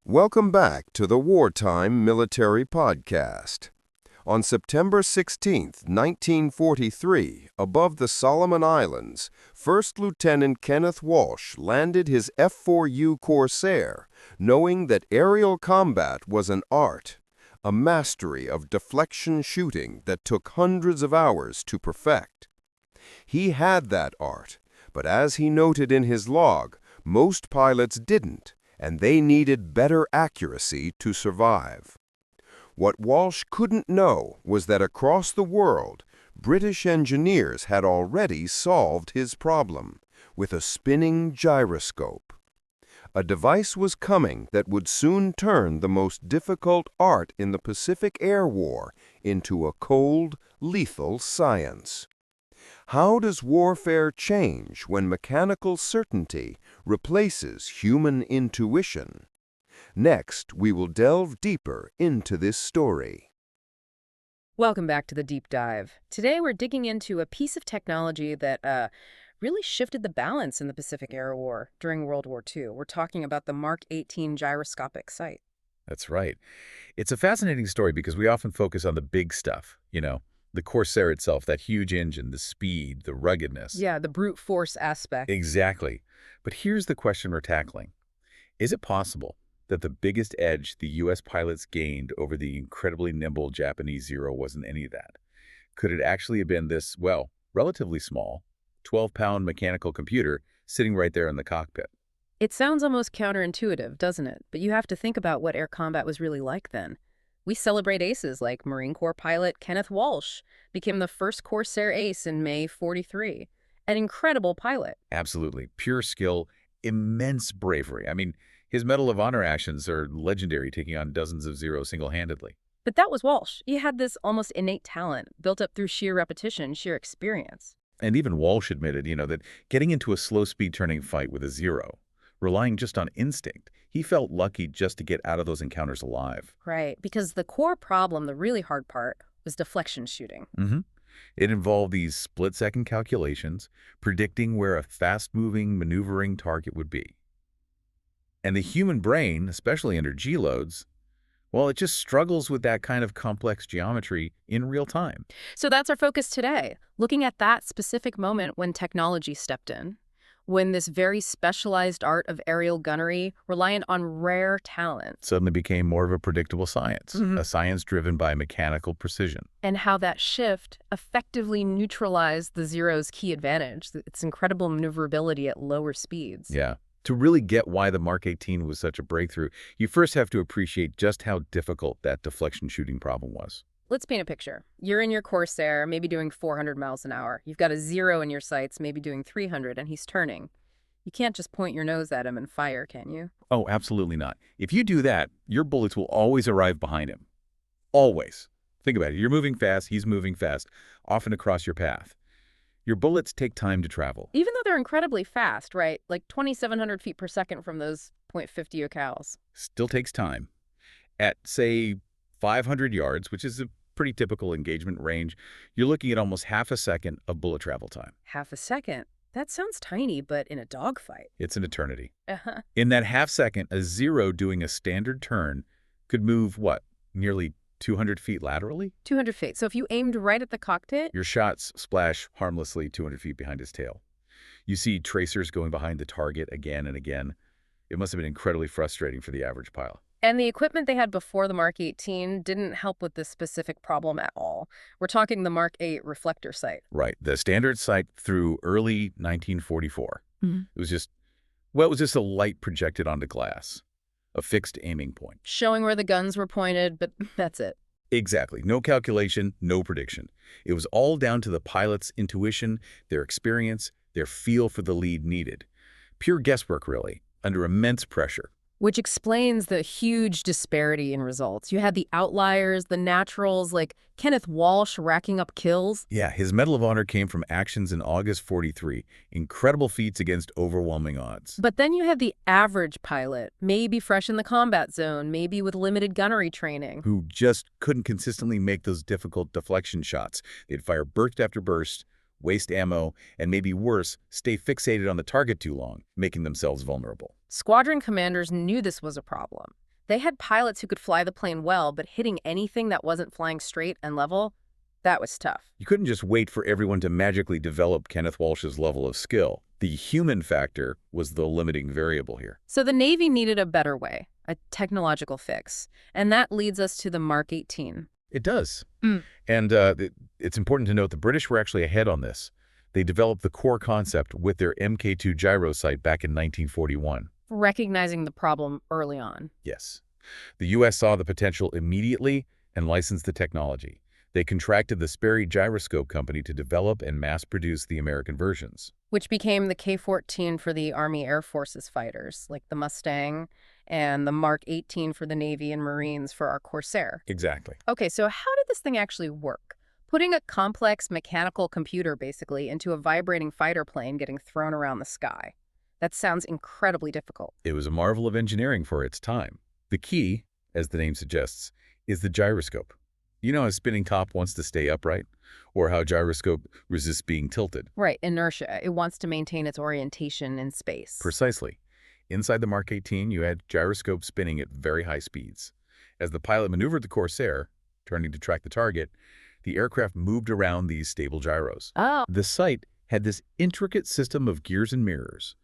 Welcome back to the Wartime Military Podcast. On September 16, 1943, above the Solomon Islands, First Lieutenant Kenneth Walsh landed his F4U Corsair, knowing that aerial combat was an art, a mastery of deflection shooting that took hundreds of hours to perfect. He had that art, but as he noted in his log, most pilots didn't, and they needed better accuracy to survive. What Walsh couldn't know was that across the world, British engineers had already solved his problem with a spinning gyroscope. A device was coming that would soon turn the most difficult art in the Pacific Air War into a cold, lethal science. How does warfare change when mechanical certainty replaces human intuition? Next, we will delve deeper into this story. Welcome back to the Deep Dive. Today we're digging into a piece of technology that really shifted the balance in the Pacific Air War during World War II. We're talking about the Mark 18 gyroscopic sight. That's right. It's a fascinating story because we often focus on the big stuff, the Corsair itself, that huge engine, the speed, the ruggedness. Yeah, the brute force aspect. Exactly. But here's the question we're tackling. Is it possible that the biggest edge the U.S. pilots gained over the incredibly nimble Japanese Zero wasn't any of that? Could it actually have been this, relatively small, 12-pound mechanical computer sitting right there in the cockpit? It sounds almost counterintuitive, doesn't it? But you have to think about what air combat was really like then. We celebrate aces like Marine Corps pilot Kenneth Walsh became the first Corsair ace in May '43. An incredible pilot. Absolutely. Pure skill, immense bravery. His Medal of Honor actions are legendary, taking on dozens of Zeros single-handedly. But that was Walsh. He had this almost innate talent built up through sheer repetition, sheer experience. And even Walsh admitted, that getting into a slow-speed turning fight with a Zero, relying just on instinct, he felt lucky just to get out of those encounters alive. Right, because the core problem, the really hard part, was deflection shooting. It involved these split-second calculations, predicting where a fast-moving, maneuvering target would be. And the human brain, especially under G-loads, it just struggles with that kind of complex geometry in real time. So that's our focus today, looking at that specific moment when technology stepped in, when this very specialized art of aerial gunnery, reliant on rare talent, Suddenly became more of a predictable science, a science driven by mechanical precision. and how that shift effectively neutralized the Zero's key advantage, its incredible maneuverability at lower speeds. Yeah. To really get why the Mark 18 was such a breakthrough, you first have to appreciate just how difficult that deflection shooting problem was. Let's paint a picture. You're in your Corsair, maybe doing 400 miles an hour. You've got a Zero in your sights, maybe doing 300, and he's turning. You can't just point your nose at him and fire, can you? Oh, absolutely not. If you do that, your bullets will always arrive behind him. Always. Think about it. You're moving fast, he's moving fast, often across your path. Your bullets take time to travel. Even though they're incredibly fast, right? Like 2,700 feet per second from those .50 locales. Still takes time. At, say, 500 yards, which is a pretty typical engagement range, you're looking at almost half a second of bullet travel time. Half a second. That sounds tiny, but in a dogfight. It's an eternity. Uh-huh. In that half second, a Zero doing a standard turn could move, nearly 200 feet laterally? 200 feet. So if you aimed right at the cockpit, Your shots splash harmlessly 200 feet behind his tail. You see tracers going behind the target again and again. It must have been incredibly frustrating for the average pilot. and the equipment they had before the Mark 18 didn't help with this specific problem at all. We're talking the Mark 8 reflector sight. Right. The standard sight through early 1944. Mhm. It was just a light projected onto glass. A fixed aiming point. Showing where the guns were pointed, but that's it. Exactly. No calculation, no prediction. It was all down to the pilot's intuition, their experience, their feel for the lead needed. Pure guesswork, really, under immense pressure. Which explains the huge disparity in results. You had the outliers, the naturals, like Kenneth Walsh racking up kills. Yeah, his Medal of Honor came from actions in August '43. Incredible feats against overwhelming odds. But then you had the average pilot, maybe fresh in the combat zone, maybe with limited gunnery training. Who just couldn't consistently make those difficult deflection shots. They'd fire burst after burst, waste ammo, and maybe worse, stay fixated on the target too long, making themselves vulnerable. Squadron commanders knew this was a problem. They had pilots who could fly the plane well, but hitting anything that wasn't flying straight and level, that was tough. You couldn't just wait for everyone to magically develop Kenneth Walsh's level of skill. The human factor was the limiting variable here. So the Navy needed a better way, a technological fix. And that leads us to the Mark 18. It does. And it's important to note the British were actually ahead on this. They developed the core concept with their Mk2 gyro sight back in 1941. Recognizing the problem early on. Yes. The U.S. saw the potential immediately and licensed the technology. They contracted the Sperry Gyroscope Company to develop and mass-produce the American versions. Which became the K-14 for the Army Air Forces fighters, like the Mustang, and the Mark 18 for the Navy and Marines for our Corsair. Exactly. Okay, so how did this thing actually work? Putting a complex mechanical computer, basically, into a vibrating fighter plane getting thrown around the sky. That sounds incredibly difficult. It was a marvel of engineering for its time. The key, as the name suggests, is the gyroscope. You know how a spinning top wants to stay upright? Or how a gyroscope resists being tilted? Right, inertia. It wants to maintain its orientation in space. Precisely. Inside the Mark 18, you had gyroscope spinning at very high speeds. As the pilot maneuvered the Corsair, turning to track the target, the aircraft moved around these stable gyros. Oh. The sight had this intricate system of gears and mirrors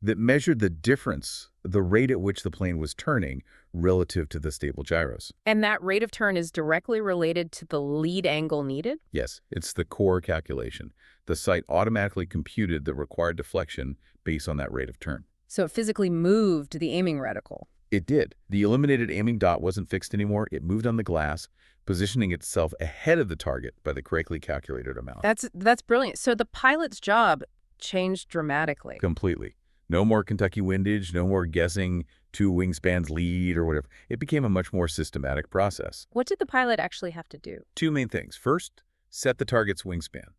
that measured the difference, the rate at which the plane was turning relative to the stable gyros. And that rate of turn is directly related to the lead angle needed? Yes, it's the core calculation. The sight automatically computed the required deflection based on that rate of turn. So it physically moved the aiming reticle. It did. The illuminated aiming dot wasn't fixed anymore. It moved on the glass, positioning itself ahead of the target by the correctly calculated amount. That's brilliant. So the pilot's job changed dramatically. Completely. No more Kentucky windage, no more guessing 2 wingspans lead or whatever. It became a much more systematic process. What did the pilot actually have to do? 2 main things. First, set the target's wingspan.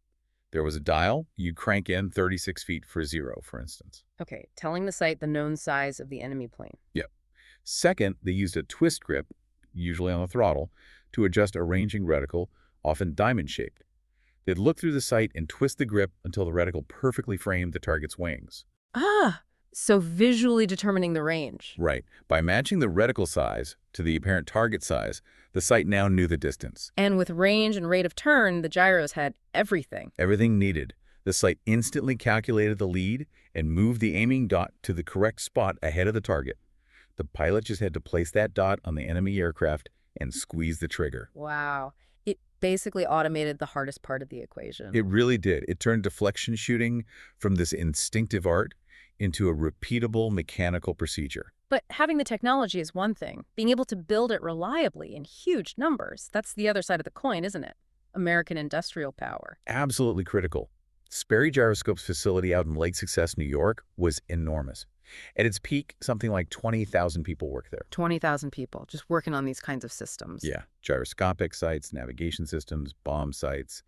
There was a dial. You crank in 36 feet for 0, for instance. Okay, telling the sight the known size of the enemy plane. Yep. Second, they used a twist grip, usually on the throttle, to adjust a ranging reticle, often diamond-shaped. They'd look through the sight and twist the grip until the reticle perfectly framed the target's wings. Ah, so visually determining the range. Right. By matching the reticle size to the apparent target size, the sight now knew the distance. And with range and rate of turn, the gyros had everything. Everything needed. The sight instantly calculated the lead and moved the aiming dot to the correct spot ahead of the target. The pilot just had to place that dot on the enemy aircraft and squeeze the trigger. Wow. It basically automated the hardest part of the equation. It really did. It turned deflection shooting from this instinctive art into a repeatable mechanical procedure. But having the technology is one thing. Being able to build it reliably in huge numbers, that's the other side of the coin, isn't it? American industrial power. Absolutely critical. Sperry Gyroscope's facility out in Lake Success, New York, was enormous. At its peak, something like 20,000 people worked there. 20,000 people just working on these kinds of systems. Yeah, gyroscopic sites, navigation systems, bomb sites.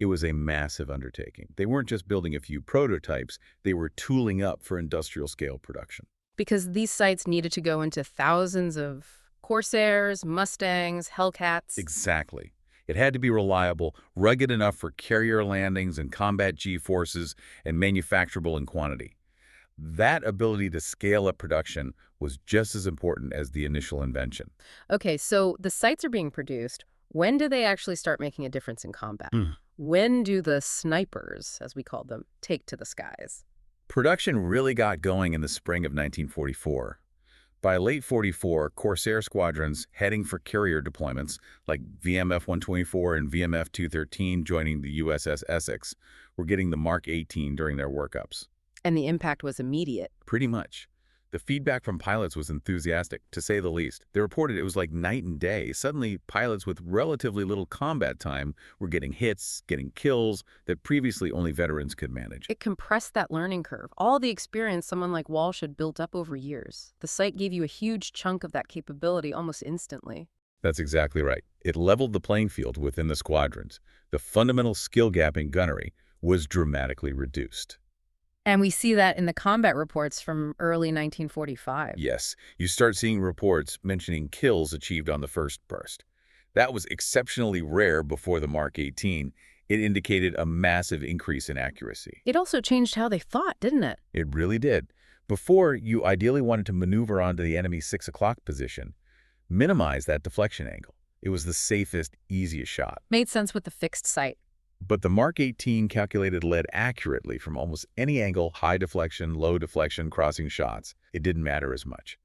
It was a massive undertaking. They weren't just building a few prototypes, they were tooling up for industrial scale production. Because these sites needed to go into thousands of Corsairs, Mustangs, Hellcats. Exactly. It had to be reliable, rugged enough for carrier landings and combat G-forces, and manufacturable in quantity. That ability to scale up production was just as important as the initial invention. Okay, so the sites are being produced. When do they actually start making a difference in combat? When do the snipers, as we called them, take to the skies? Production really got going in the spring of 1944. By late 44, Corsair squadrons heading for carrier deployments, like VMF-124 and VMF-213 joining the USS Essex, were getting the Mark 18 during their workups. And the impact was immediate. Pretty much. The feedback from pilots was enthusiastic, to say the least. They reported it was like night and day. Suddenly, pilots with relatively little combat time were getting hits, getting kills that previously only veterans could manage. It compressed that learning curve. All the experience someone like Walsh had built up over years. The site gave you a huge chunk of that capability almost instantly. That's exactly right. It leveled the playing field within the squadrons. The fundamental skill gap in gunnery was dramatically reduced. And we see that in the combat reports from early 1945. Yes, you start seeing reports mentioning kills achieved on the first burst. That was exceptionally rare before the Mark 18. It indicated a massive increase in accuracy. It also changed how they thought, didn't it? It really did. Before, you ideally wanted to maneuver onto the enemy's 6 o'clock position. minimize that deflection angle. It was the safest, easiest shot. Made sense with the fixed sight. But the Mark 18 calculated lead accurately from almost any angle, high deflection, low deflection, crossing shots. It didn't matter as much.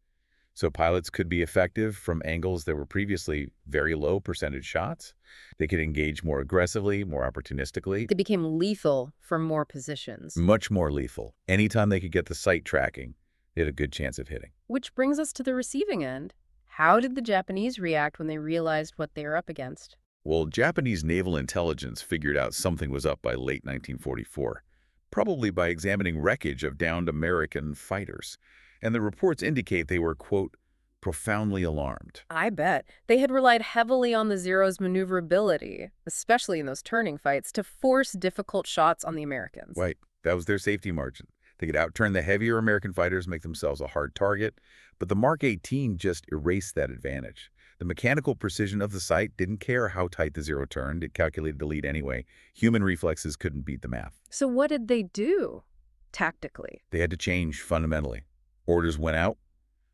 So pilots could be effective from angles that were previously very low percentage shots. They could engage more aggressively, more opportunistically. They became lethal from more positions. Much more lethal. Anytime they could get the sight tracking, they had a good chance of hitting. Which brings us to the receiving end. How did the Japanese react when they realized what they were up against? Well, Japanese naval intelligence figured out something was up by late 1944, probably by examining wreckage of downed American fighters. And the reports indicate they were, quote, profoundly alarmed. I bet. They had relied heavily on the Zero's maneuverability, especially in those turning fights, to force difficult shots on the Americans. Right. That was their safety margin. They could outturn the heavier American fighters, make themselves a hard target. But the Mark 18 just erased that advantage. The mechanical precision of the sight didn't care how tight the Zero turned. It calculated the lead anyway. Human reflexes couldn't beat the math. So what did they do, tactically? They had to change fundamentally. Orders went out.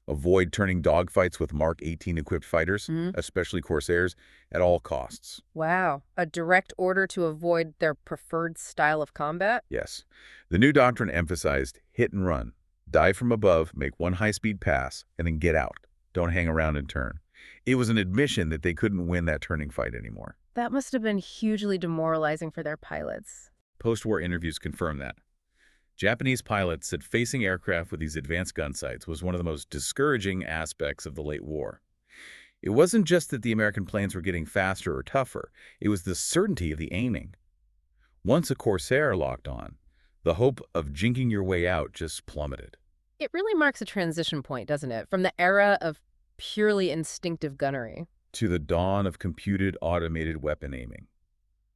Avoid turning dogfights with Mark 18 equipped fighters, especially Corsairs, at all costs. Wow. A direct order to avoid their preferred style of combat? Yes. The new doctrine emphasized hit and run. Dive from above, make one high-speed pass, and then get out. Don't hang around and turn. It was an admission that they couldn't win that turning fight anymore. That must have been hugely demoralizing for their pilots. Post-war interviews confirm that. Japanese pilots said facing aircraft with these advanced gun sights was one of the most discouraging aspects of the late war. It wasn't just that the American planes were getting faster or tougher. It was the certainty of the aiming. Once a Corsair locked on, the hope of jinking your way out just plummeted. It really marks a transition point, doesn't it? From the era of purely instinctive gunnery to the dawn of computed automated weapon aiming.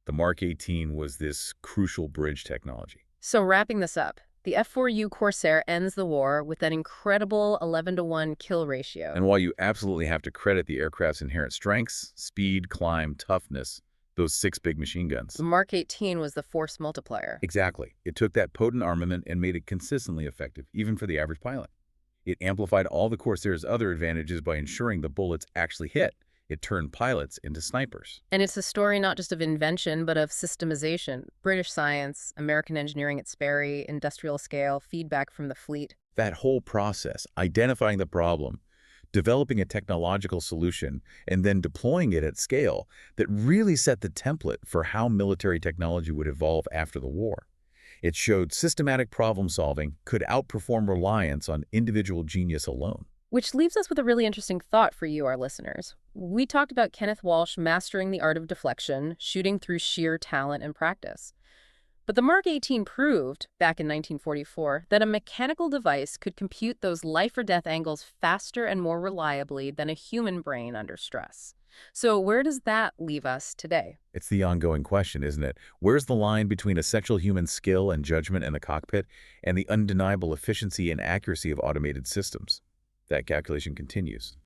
The Mark 18 was this crucial bridge technology. So wrapping this up, the F4U Corsair ends the war with an incredible 11-to-1 kill ratio. And while you absolutely have to credit the aircraft's inherent strengths, speed, climb, toughness, those 6 big machine guns. The Mark 18 was the force multiplier. Exactly. It took that potent armament and made it consistently effective, even for the average pilot. It amplified all the Corsair's other advantages by ensuring the bullets actually hit. It turned pilots into snipers. And it's a story not just of invention, but of systemization. British science, American engineering at Sperry, industrial scale, feedback from the fleet. That whole process, identifying the problem, developing a technological solution, and then deploying it at scale, that really set the template for how military technology would evolve after the war. It showed systematic problem solving could outperform reliance on individual genius alone. Which leaves us with a really interesting thought for you, our listeners. We talked about Kenneth Walsh mastering the art of deflection, shooting through sheer talent and practice. But the Mark 18 proved, back in 1944, that a mechanical device could compute those life-or-death angles faster and more reliably than a human brain under stress. So where does that leave us today? It's the ongoing question, isn't it? Where's the line between essential human skill and judgment in the cockpit and the undeniable efficiency and accuracy of automated systems? That calculation continues.